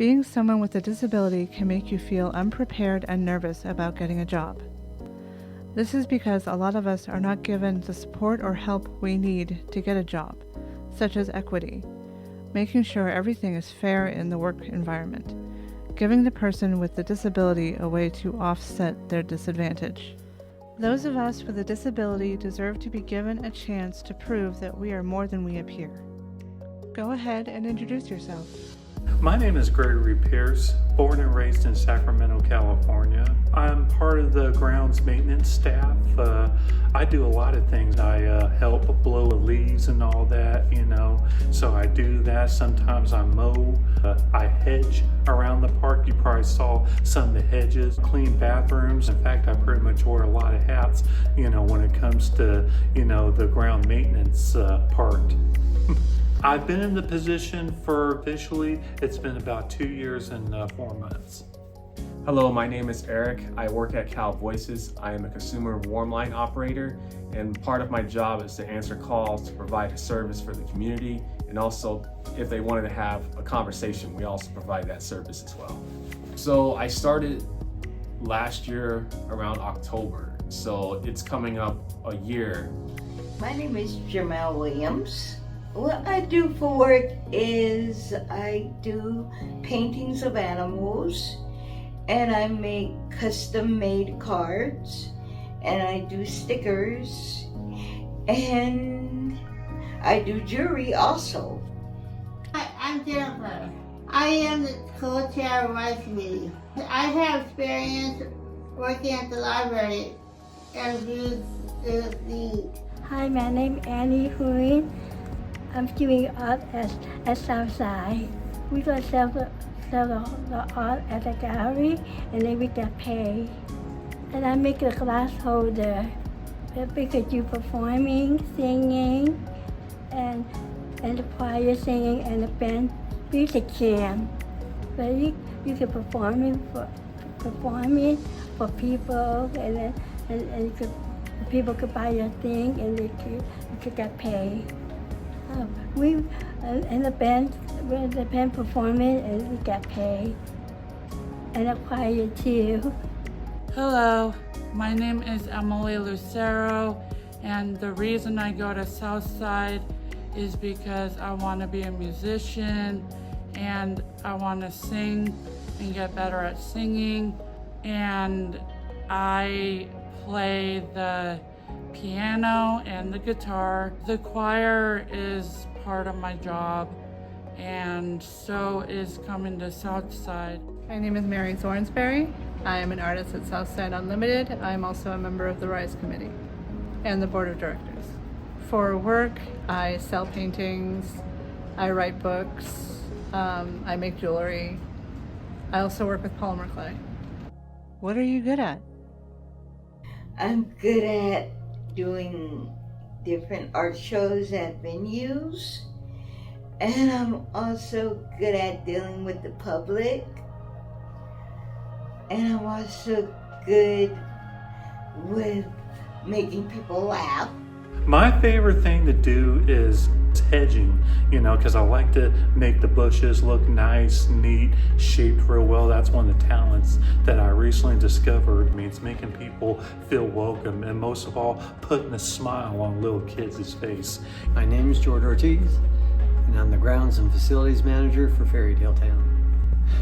Being someone with a disability can make you feel unprepared and nervous about getting a job. This is because a lot of us are not given the support or help we need to get a job, such as equity, making sure everything is fair in the work environment, giving the person with the disability a way to offset their disadvantage. Those of us with a disability deserve to be given a chance to prove that we are more than we appear. Go ahead and introduce yourself. My name is Gregory Pierce, born and raised in Sacramento, California. I'm part of the grounds maintenance staff. I do a lot of things. I help blow the leaves and all that, so I do that. Sometimes I mow. I hedge around the park. You probably saw some of the hedges, clean bathrooms. In fact, I pretty much wear a lot of hats, when it comes to, the ground maintenance part. I've been in the position for officially, it's been about 2 years and 4 months. Hello, my name is Erik. I work at Cal Voices. I am a consumer warm line operator, and part of my job is to answer calls to provide a service for the community, and also if they wanted to have a conversation, we also provide that service as well. So I started last year around October, so it's coming up a year. My name is Jemel Williams. What I do for work is I do paintings of animals, and I make custom-made cards, and I do stickers, and I do jewelry also. Hi, I'm Jennifer. I am the co-chair of Rights Committee. I have experience working at the library and do the. Hi, my name is Annie Huynh. I'm doing art at Southside. We go sell the art at the gallery, and then we get paid. And I make a glass holder that we could do performing, singing, and the choir singing, and the band music jam. So you can perform it for people, and people could buy your thing, and you could get paid. And the band performing, and we get paid, and the choir too. Hello, my name is Emily Lucero, and the reason I go to Southside is because I want to be a musician, and I want to sing and get better at singing, and I play the piano and the guitar. The choir is part of my job, and so is coming to Southside. My name is Mary Thornsberry. I am an artist at Southside Unlimited. I am also a member of the Rise Committee and the Board of Directors. For work, I sell paintings, I write books, I make jewelry. I also work with polymer clay. What are you good at? I'm good at doing different art shows at venues, and I'm also good at dealing with the public, and I'm also good with making people laugh. My favorite thing to do is hedging, because I like to make the bushes look nice, neat, shaped real well. That's one of the talents that I recently discovered. It's making people feel welcome, and most of all, putting a smile on little kids' face. My name is George Ortiz, and I'm the Grounds and Facilities Manager for Fairy Tale Town.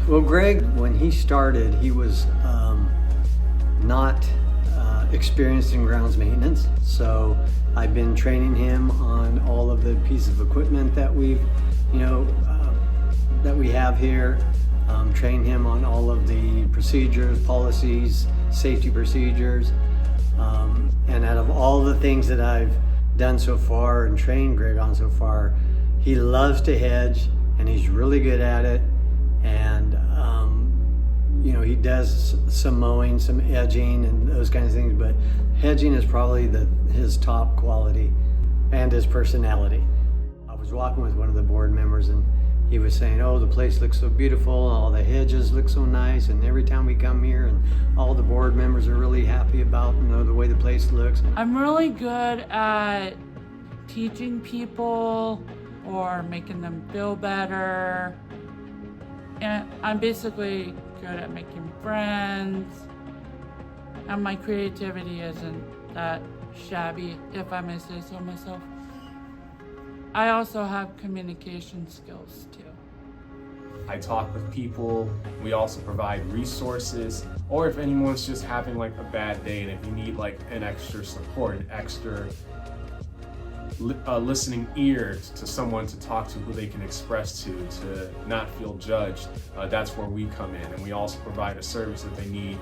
Well, Greg, when he started, he was not experienced in grounds maintenance, so I've been training him on all of the pieces of equipment that we have here. Train him on all of the procedures, policies, safety procedures, and out of all the things that I've done so far and trained Greg on so far, he loves to hedge, and he's really good at it. And he does some mowing, some edging, and those kinds of things, but hedging is probably his top quality, and his personality. I was walking with one of the board members, and he was saying, oh, the place looks so beautiful, all the hedges look so nice, and every time we come here, and all the board members are really happy about the way the place looks. I'm really good at teaching people or making them feel better. And I'm basically good at making friends, and my creativity isn't that shabby, if I may say so myself. I also have communication skills too. I talk with people. We also provide resources, or if anyone's just having like a bad day and if you need like an extra support, an extra listening ear to someone to talk to who they can express to not feel judged, that's where we come in. And we also provide a service that they need,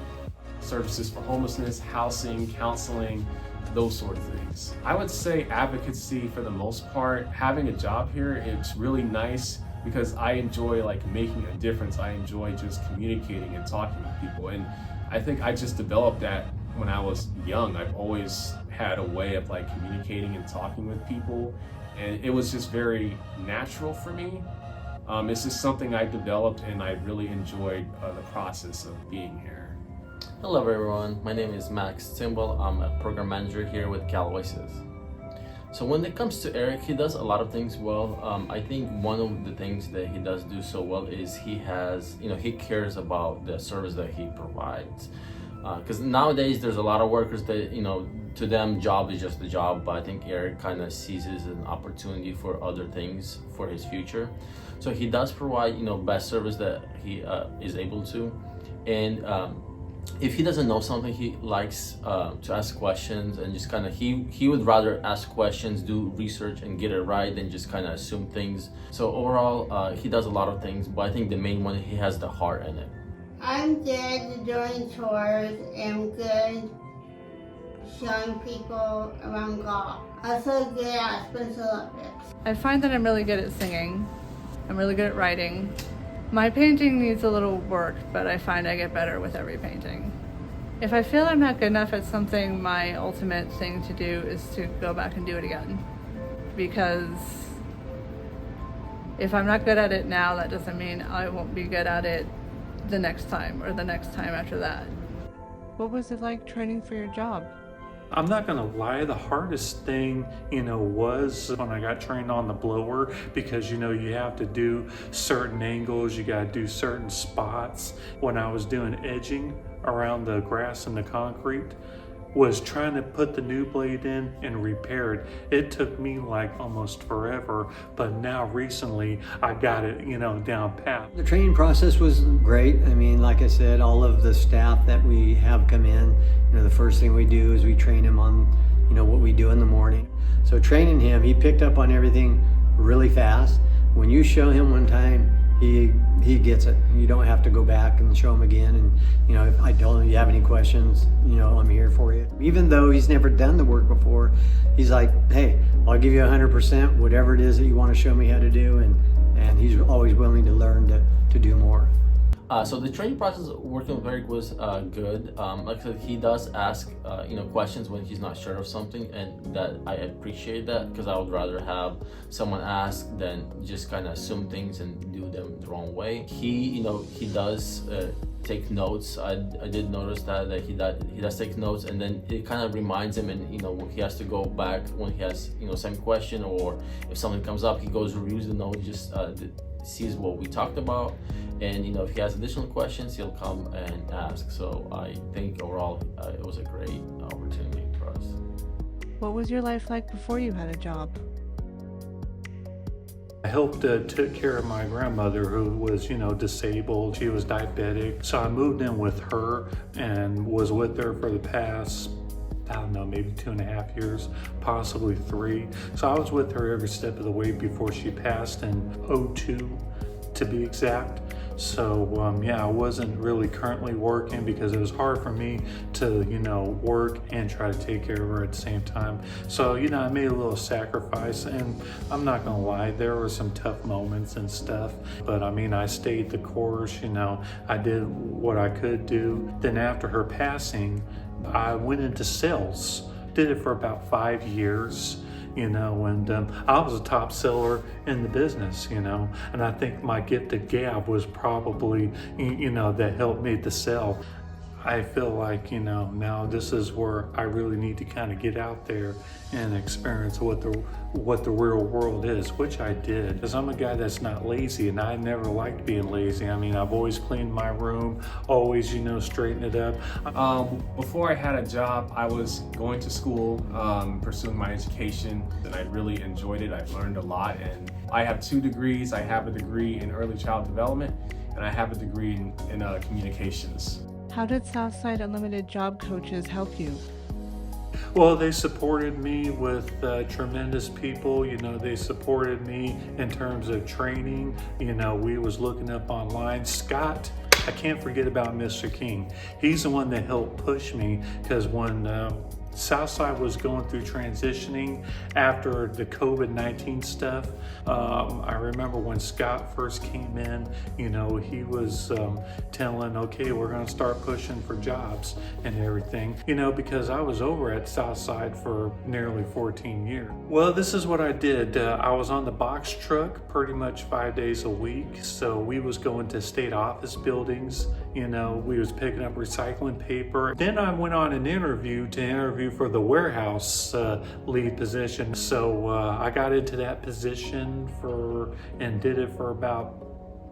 services for homelessness, housing, counseling, those sort of things. I would say advocacy for the most part. Having a job here, it's really nice because I enjoy like making a difference. I enjoy just communicating and talking with people. And I think I just developed that when I was young. I've always had a way of like communicating and talking with people, and it was just very natural for me. It's just something I developed, and I really enjoyed the process of being here. Hello everyone, my name is Max Timbal. I'm a program manager here with Cal Voices. So when it comes to Erik, he does a lot of things well. I think one of the things that he does do so well is he cares about the service that he provides. Because nowadays there's a lot of workers that, to them job is just a job, but I think Erik kind of sees it as an opportunity for other things for his future. So he does provide, best service that he is able to. And if he doesn't know something, he likes to ask questions, and just kind of he would rather ask questions, do research and get it right than just kind of assume things. So overall, he does a lot of things, but I think the main one, he has the heart in it. I'm good at doing tours and good showing people around golf. Also good at Special Olympics. I find that I'm really good at singing. I'm really good at writing. My painting needs a little work, but I find I get better with every painting. If I feel I'm not good enough at something, my ultimate thing to do is to go back and do it again. Because if I'm not good at it now, that doesn't mean I won't be good at it the next time or the next time after that. What was it like training for your job? I'm not gonna lie, the hardest thing, was when I got trained on the blower, because you have to do certain angles, you gotta do certain spots. When I was doing edging around the grass and the concrete, was trying to put the new blade in and repair it. It took me like almost forever, but now recently I got it, down pat. The training process was great. I mean, like I said, all of the staff that we have come in, the first thing we do is we train him on, what we do in the morning. So training him, he picked up on everything really fast. When you show him one time, he gets it. You don't have to go back and show him again. And if I told him you have any questions, I'm here for you. Even though he's never done the work before, he's like, hey, I'll give you 100%, whatever it is that you want to show me how to do. And he's always willing to learn to do more. So the training process working with Erik was good. Like I said, he does ask questions when he's not sure of something, and that I appreciate that, because I would rather have someone ask than just kind of assume things and do them the wrong way. He does take notes. I did notice that he does take notes, and then it kind of reminds him, and he has to go back when he has same question, or if something comes up, he goes reviews the note, just sees what we talked about, and if he has additional questions, he'll come and ask. So I think overall it was a great opportunity for us. What was your life like before you had a job? I helped took care of my grandmother, who was, disabled. She was diabetic. So I moved in with her and was with her for the past, maybe 2.5 years, possibly 3. So I was with her every step of the way before she passed in 2002, to be exact. So I wasn't really currently working because it was hard for me to, work and try to take care of her at the same time. So, I made a little sacrifice, and I'm not gonna lie, there were some tough moments and stuff, but I stayed the course, I did what I could do. Then after her passing, I went into sales, did it for about 5 years. And I was a top seller in the business, and I think my gift of gab was probably, that helped me to sell. I feel like, now this is where I really need to kind of get out there and experience what the real world is, which I did. Because I'm a guy that's not lazy, and I never liked being lazy. I mean, I've always cleaned my room, always, straighten it up. Before I had a job, I was going to school, pursuing my education, and I really enjoyed it. I've learned a lot, and I have 2 degrees. I have a degree in early child development, and I have a degree in communications. How did Southside Unlimited job coaches help you? Well, they supported me with tremendous people. They supported me in terms of training. We was looking up online. Scott, I can't forget about Mr. King. He's the one that helped push me, because when Southside was going through transitioning after the COVID-19 stuff, I remember when Scott first came in, he was telling, okay, we're going to start pushing for jobs and everything, because I was over at Southside for nearly 14 years. Well, this is what I did. I was on the box truck pretty much 5 days a week. So we was going to state office buildings, we was picking up recycling paper. Then I went on an interview for the warehouse lead position. So I got into that position and did it for about,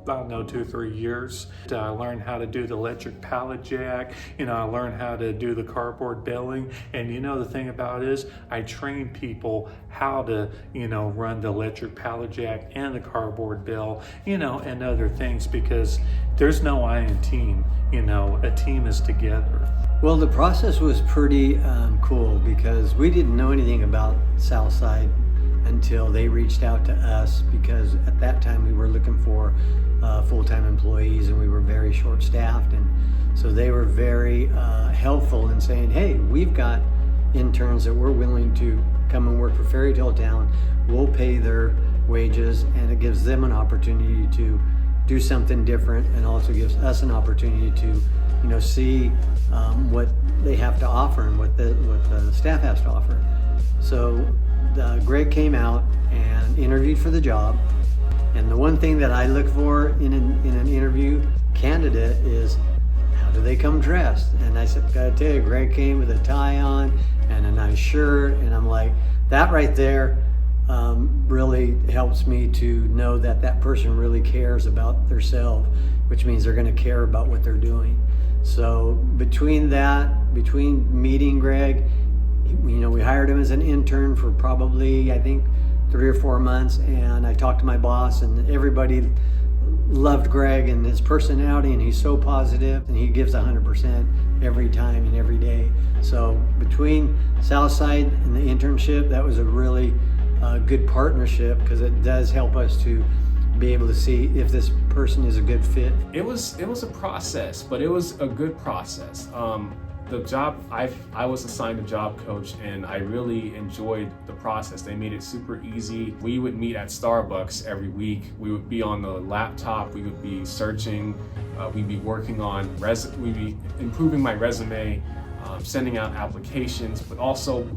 I don't know, 2-3 years. I learned how to do the electric pallet jack. I learned how to do the cardboard belling. And the thing about it is, I train people how to, run the electric pallet jack and the cardboard bell, and other things, because there's no I in team. A team is together. Well, the process was pretty cool, because we didn't know anything about Southside until they reached out to us, because at that time we were looking for full-time employees, and we were very short-staffed, and so they were very helpful in saying, hey, we've got interns that we're willing to come and work for Fairy Tale Town. We'll pay their wages, and it gives them an opportunity to do something different, and also gives us an opportunity to see what they have to offer and what the staff has to offer. So Greg came out and interviewed for the job, and the one thing that I look for in an interview candidate is, how do they come dressed? And I said, gotta tell you, Greg came with a tie on and a nice shirt, and I'm like, that right there really helps me to know that that person really cares about themselves, which means they're going to care about what they're doing. So between meeting Greg, we hired him as an intern for probably, I think, 3 or 4 months, and I talked to my boss, and everybody loved Greg and his personality, and he's so positive, and he gives 100% every time and every day. So between Southside and the internship, that was a really good partnership, because it does help us to be able to see if this person is a good fit. It was a process, but it was a good process. The job, I was assigned a job coach, and I really enjoyed the process. They made it super easy. We would meet at Starbucks every week. We would be on the laptop. We would be searching. We'd be working on we'd be improving my resume, sending out applications, but also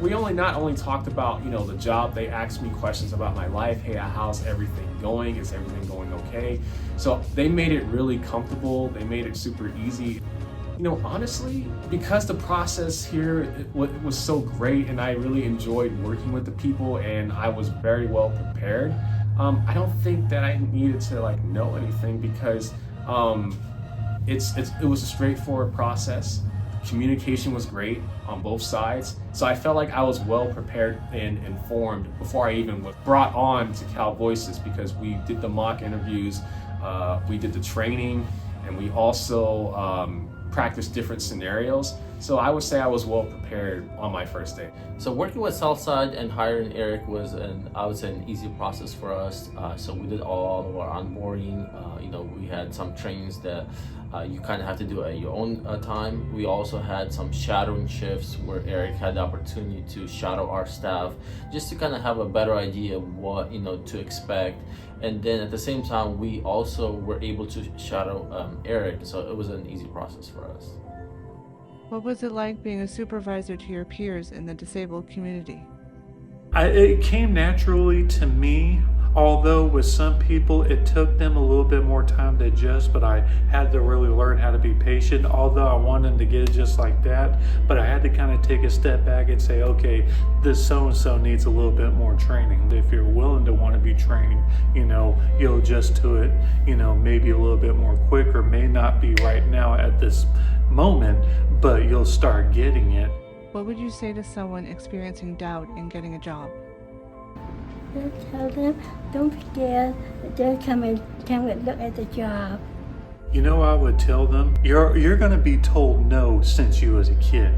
we not only talked about the job. They asked me questions about my life. Hey, how's everything going? Is everything going okay? So they made it really comfortable. They made it super easy. Honestly, because the process here was so great, and I really enjoyed working with the people, and I was very well prepared, I don't think that I needed to know anything, because it was a straightforward process. Communication was great on both sides, so I felt like I was well prepared and informed before I even was brought on to Cal Voices, because we did the mock interviews, we did the training, and we also practice different scenarios. So I would say I was well prepared on my first day. So working with Southside and hiring Erik was an easy process for us. So we did all of our onboarding. We had some trainings that you kind of have to do at your own time. We also had some shadowing shifts where Erik had the opportunity to shadow our staff, just to kind of have a better idea of what to expect. And then at the same time, we also were able to shadow Erik, so it was an easy process for us. What was it like being a supervisor to your peers in the disabled community? It came naturally to me. Although with some people it took them a little bit more time to adjust, but I had to really learn how to be patient. Although I wanted them to get it just like that, but I had to kind of take a step back and say, okay, this so-and-so needs a little bit more training. If you're willing to want to be trained, you'll adjust to it, maybe a little bit more quicker. May not be right now at this moment, but you'll start getting it. What would you say to someone experiencing doubt in getting a job? Just tell them, don't be scared, just come and look at the job. I would tell them, you're going to be told no since you was a kid.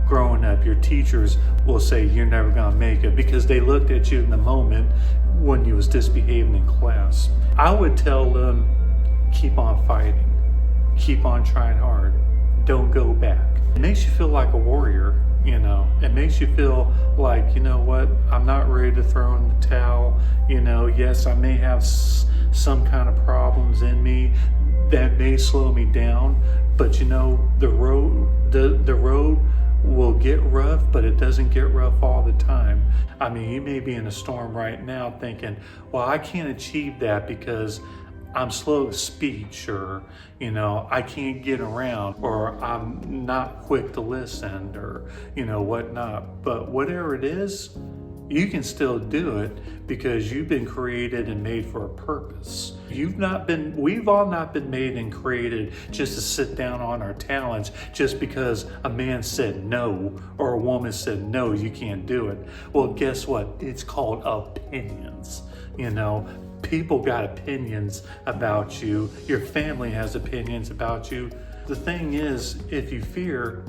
Growing up, your teachers will say you're never going to make it because they looked at you in the moment when you was misbehaving in class. I would tell them, keep on fighting, keep on trying hard, don't go back. It makes you feel like a warrior. It makes you feel like, what, I'm not ready to throw in the towel. Yes, I may have some kind of problems in me that may slow me down, but the road will get rough, but it doesn't get rough all the time. I mean, you may be in a storm right now thinking, well, I can't achieve that because I'm slow of speech, or I can't get around, or I'm not quick to listen, or whatnot. But whatever it is, you can still do it because you've been created and made for a purpose. We've all not been made and created just to sit down on our talents just because a man said no or a woman said no, you can't do it. Well, guess what? It's called opinions. People got opinions about you. Your family has opinions about you. The thing is, if you fear,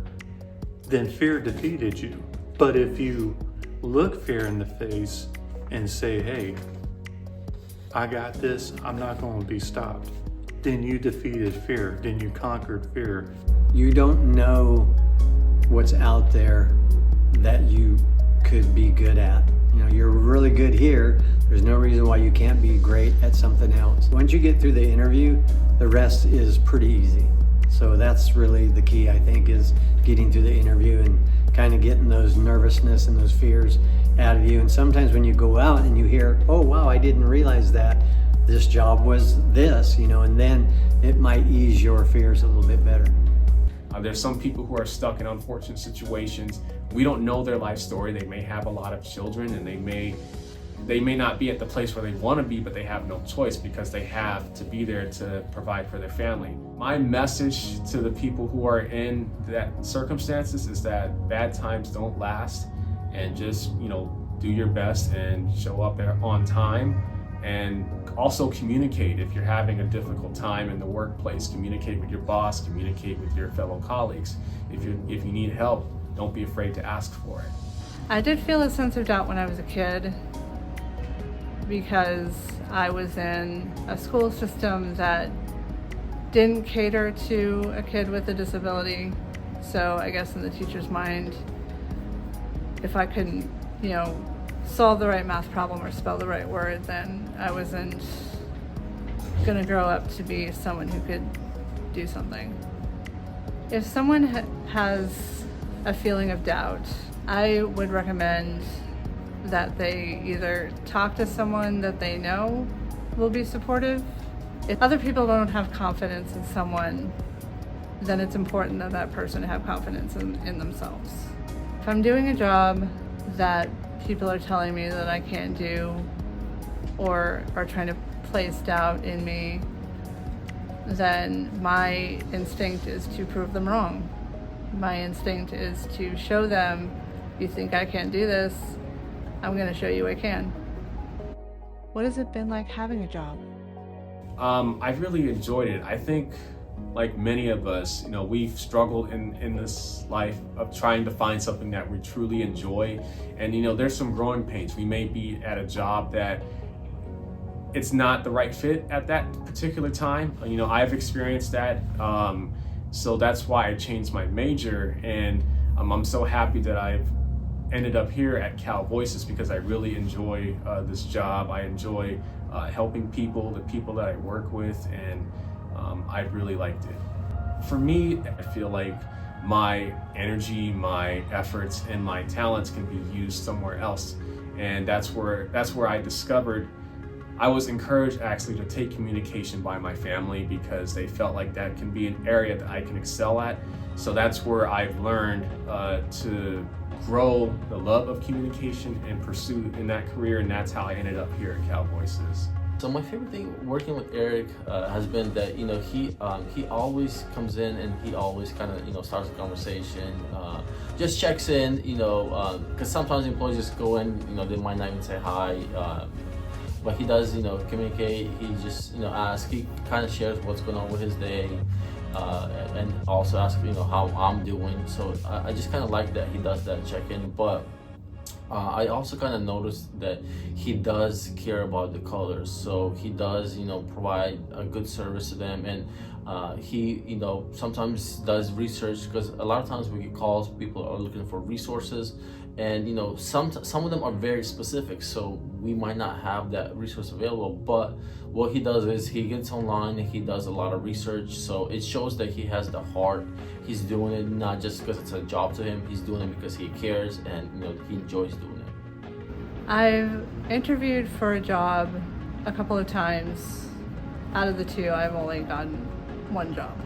then fear defeated you. But if you look fear in the face and say, hey, I got this, I'm not going to be stopped, then you defeated fear, then you conquered fear. You don't know what's out there that you could be good at. You're really good here. There's no reason why you can't be great at something else. Once you get through the interview, the rest is pretty easy. So that's really the key, I think, is getting through the interview and kind of getting those nervousness and those fears out of you. And sometimes when you go out and you hear, oh, wow, I didn't realize that this job was this, and then it might ease your fears a little bit better. There's some people who are stuck in unfortunate situations. We don't know their life story. They may have a lot of children, and they may not be at the place where they want to be, but they have no choice because they have to be there to provide for their family. My message to the people who are in that circumstances is that bad times don't last, and just do your best and show up there on time. And also communicate if you're having a difficult time in the workplace. Communicate with your boss, communicate with your fellow colleagues. If you need help, don't be afraid to ask for it. I did feel a sense of doubt when I was a kid because I was in a school system that didn't cater to a kid with a disability. So I guess in the teacher's mind, if I couldn't, solve the right math problem or spell the right word, then I wasn't going to grow up to be someone who could do something. If someone has a feeling of doubt, I would recommend that they either talk to someone that they know will be supportive. If other people don't have confidence in someone, then it's important that that person have confidence in themselves. If I'm doing a job that people are telling me that I can't do or are trying to place doubt in me, then my instinct is to prove them wrong. My instinct is to show them, you think I can't do this, I'm going to show you I can. What has it been like having a job? I've really enjoyed it. I think, like many of us, we've struggled in this life of trying to find something that we truly enjoy. And there's some growing pains. We may be at a job that it's not the right fit at that particular time. I've experienced that. So that's why I changed my major. And I'm so happy that I've ended up here at Cal Voices because I really enjoy this job. I enjoy helping people, the people that I work with, and I've really liked it. For me, I feel like my energy, my efforts, and my talents can be used somewhere else. And that's where I discovered I was encouraged actually to take communication by my family because they felt like that can be an area that I can excel at. So that's where I've learned to grow the love of communication and pursue in that career, and that's how I ended up here at Cal Voices. So my favorite thing working with Erik has been that he always comes in and he always kind of starts a conversation, just checks in, because sometimes employees just go in, they might not even say hi, but he does communicate. He just asks. He kind of shares what's going on with his day, and also asks how I'm doing. So I just kind of like that he does that check in, but. I also kind of noticed that he does care about the colors, so he does, provide a good service to them, and he, sometimes does research because a lot of times we get calls, people are looking for resources, and some of them are very specific, so we might not have that resource available. But what he does is he gets online and he does a lot of research, so it shows that he has the heart. He's doing it not just because it's a job to him, he's doing it because he cares and he enjoys doing it. I've interviewed for a job a couple of times. Out of the two, I've only gotten one job.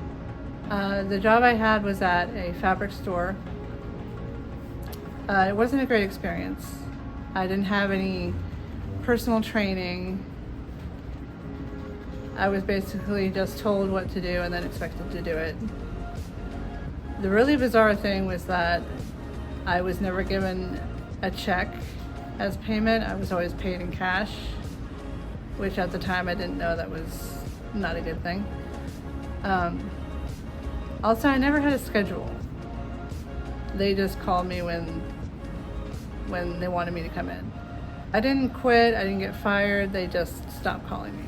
The job I had was at a fabric store. It wasn't a great experience. I didn't have any personal training. I was basically just told what to do and then expected to do it. The really bizarre thing was that I was never given a check as payment. I was always paid in cash, which at the time I didn't know that was not a good thing. Also, I never had a schedule. They just called me when they wanted me to come in. I didn't quit, I didn't get fired, they just stopped calling me.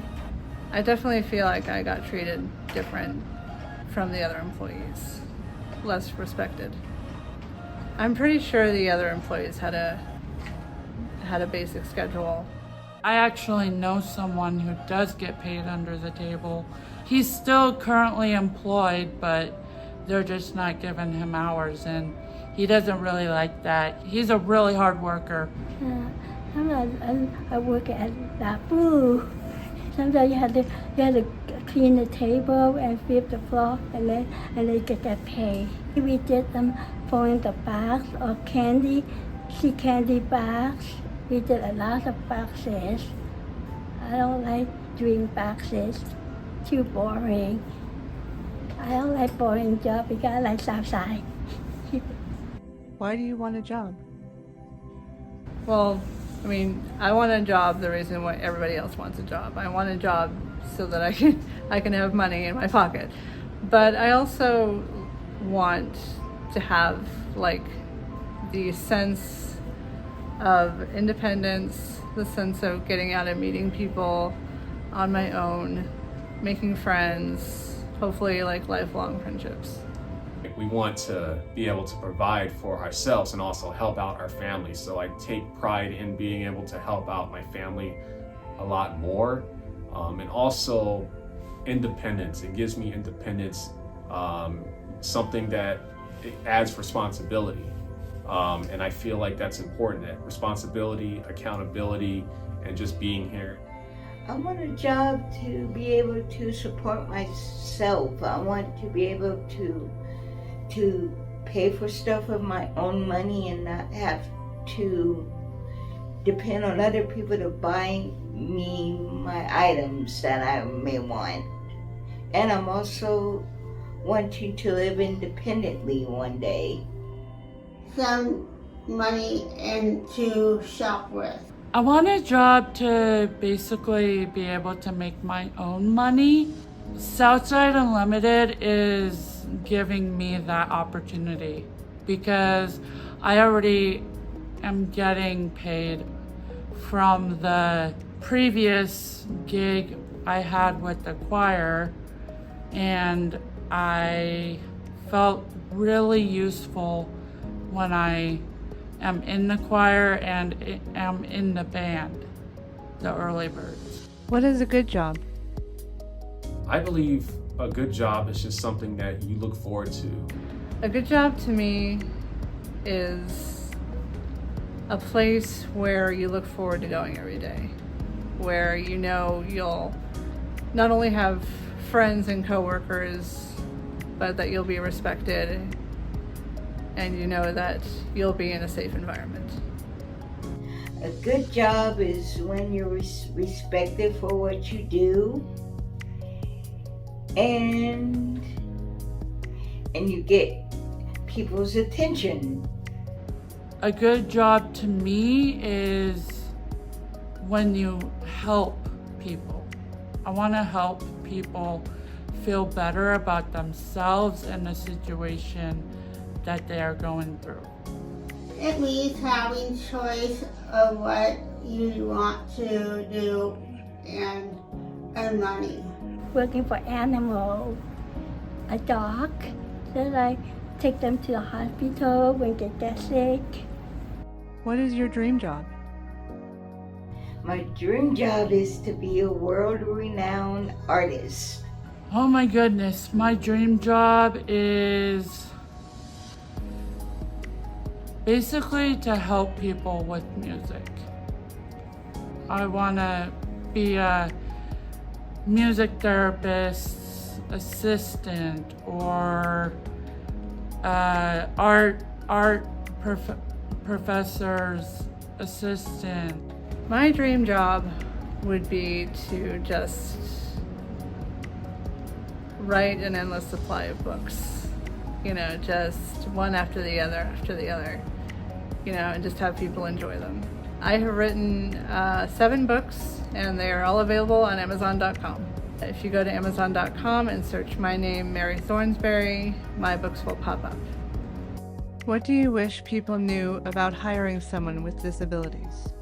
I definitely feel like I got treated different from the other employees, less respected. I'm pretty sure the other employees had a basic schedule. I actually know someone who does get paid under the table. He's still currently employed, but they're just not giving him hours, and he doesn't really like that. He's a really hard worker. I work at Dapu. Sometimes you have to clean the table and sweep the floor, and they get paid. We did them folding the bags or candy bags. We did a lot of boxes. I don't like doing boxes. Too boring. I don't like boring job because I like outside. Why do you want a job? Well, I want a job the reason why everybody else wants a job. I want a job so that I can have money in my pocket. But I also want to have the sense of independence, the sense of getting out and meeting people on my own, making friends, hopefully lifelong friendships. We want to be able to provide for ourselves and also help out our family. So I take pride in being able to help out my family a lot more. And also independence. It gives me independence, something that it adds responsibility. And I feel like that's important, that responsibility, accountability, and just being here. I want a job to be able to support myself. I want to be able to pay for stuff with my own money and not have to depend on other people to buy me my items that I may want. And I'm also wanting to live independently one day. Some money and to shop with. I want a job to basically be able to make my own money. Southside Unlimited is giving me that opportunity because I already am getting paid from the previous gig I had with the choir, and I felt really useful when I am in the choir and am in the band, the Early Birds. What is a good job? I believe a good job is just something that you look forward to. A good job to me is a place where you look forward to going every day, where you know you'll not only have friends and coworkers, but that you'll be respected and you know that you'll be in a safe environment. A good job is when you're respected for what you do, and you get people's attention. A good job to me is when you help people. I want to help people feel better about themselves and the situation that they are going through. It means having choice of what you want to do and earn money. Working for animals, a dog, so I take them to the hospital when they get sick. What is your dream job? My dream job is to be a world-renowned artist. Oh my goodness, my dream job is basically to help people with music. I want to be a music therapist, assistant, or art professor's assistant. My dream job would be to just write an endless supply of books. You know, just one after the other, you know, and just have people enjoy them. I have written 7 books, and they are all available on Amazon.com. If you go to Amazon.com and search my name, Mary Thornsberry, my books will pop up. What do you wish people knew about hiring someone with disabilities?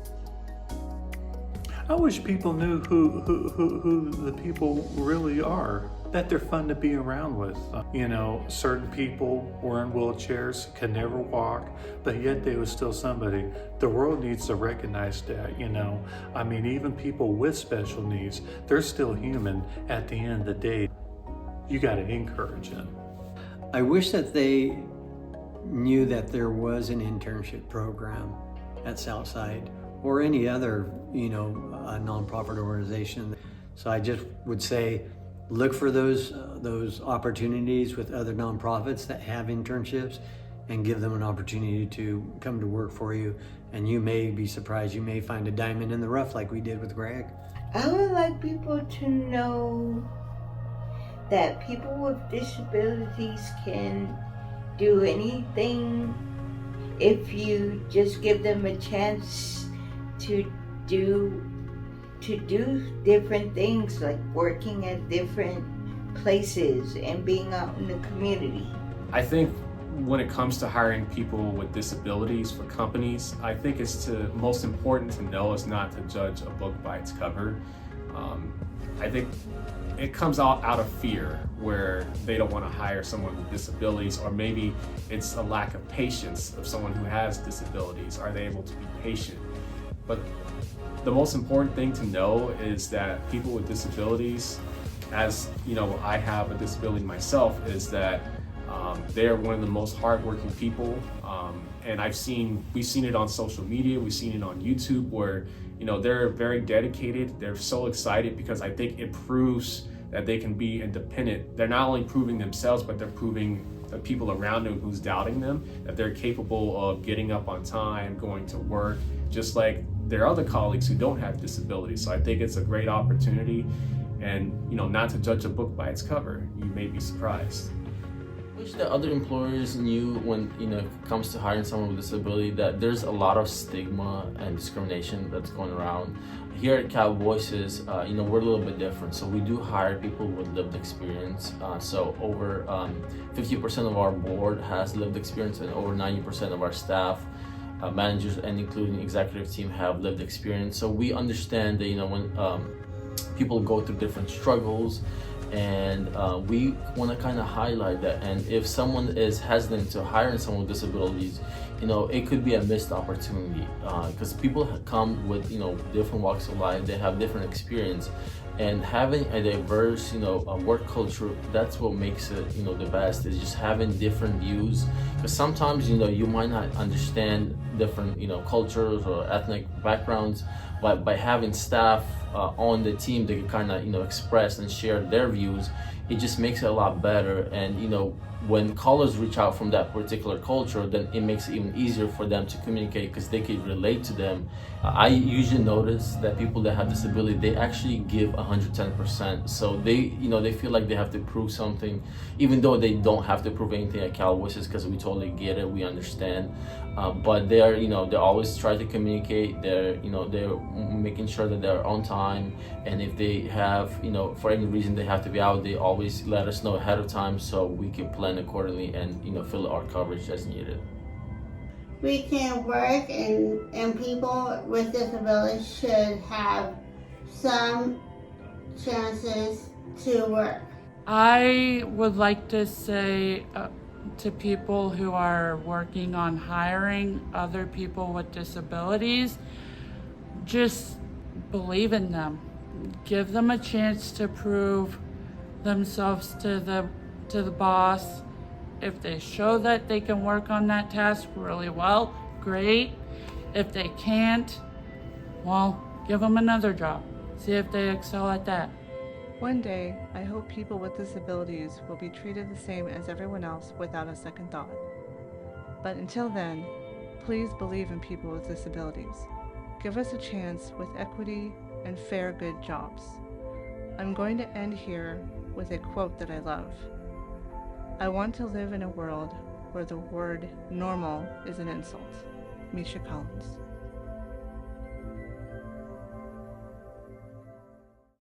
I wish people knew who the people really are, that they're fun to be around with. You know, certain people were in wheelchairs, could never walk, but yet they were still somebody. The world needs to recognize that, you know. I mean, even people with special needs, they're still human at the end of the day. You got to encourage them. I wish that they knew that there was an internship program at Southside or any other, you know, nonprofit organization. So I just would say, look for those opportunities with other nonprofits that have internships and give them an opportunity to come to work for you. And you may be surprised, you may find a diamond in the rough like we did with Greg. I would like people to know that people with disabilities can do anything if you just give them a chance to do different things, like working at different places and being out in the community. I think when it comes to hiring people with disabilities for companies, I think it's most important to know is not to judge a book by its cover. I think it comes out of fear where they don't want to hire someone with disabilities, or maybe it's a lack of patience of someone who has disabilities. Are they able to be patient? But the most important thing to know is that people with disabilities, as you know, I have a disability myself, is that they are one of the most hardworking people. And we've seen it on social media, we've seen it on YouTube, where you know they're very dedicated. They're so excited because I think it proves that they can be independent. They're not only proving themselves, but they're proving the people around them who's doubting them that they're capable of getting up on time, going to work, just like their other colleagues who don't have disabilities. So I think it's a great opportunity, and you know, not to judge a book by its cover. You may be surprised. I wish that other employers knew when, you know, it comes to hiring someone with disability, that there's a lot of stigma and discrimination that's going around. Here at Cal Voices, you know, we're a little bit different. So we do hire people with lived experience. So over 50% of our board has lived experience, and over 90% of our staff, managers and including executive team, have lived experience. So we understand that, you know, when people go through different struggles, and we want to kind of highlight that. And if someone is hesitant to hiring someone with disabilities, you know, it could be a missed opportunity, because people come with, you know, different walks of life, they have different experience, and having a diverse, you know, work culture, that's what makes it, you know, the best, is just having different views. Because sometimes, you know, you might not understand different, you know, cultures or ethnic backgrounds, But by having staff on the team, they can kind of, express and share their views. It just makes it a lot better. And when callers reach out from that particular culture, then it makes it even easier for them to communicate because they can relate to them. I usually notice that people that have disability, they actually give 110%. So they feel like they have to prove something, even though they don't have to prove anything at Cal Voices, because we totally get it, we understand. But they always try to communicate. They're making sure that they're on time, and if they have, for any reason they have to be out, they always let us know ahead of time so we can plan accordingly and fill our coverage as needed. We can work, and people with disabilities should have some chances to work. I would like to say to people who are working on hiring other people with disabilities, just believe in them. Give them a chance to prove themselves to the boss. If they show that they can work on that task really well, great. If they can't, well, give them another job. See if they excel at that. One day, I hope people with disabilities will be treated the same as everyone else without a second thought. But until then, please believe in people with disabilities. Give us a chance with equity and fair, good jobs. I'm going to end here with a quote that I love. I want to live in a world where the word normal is an insult. Misha Collins.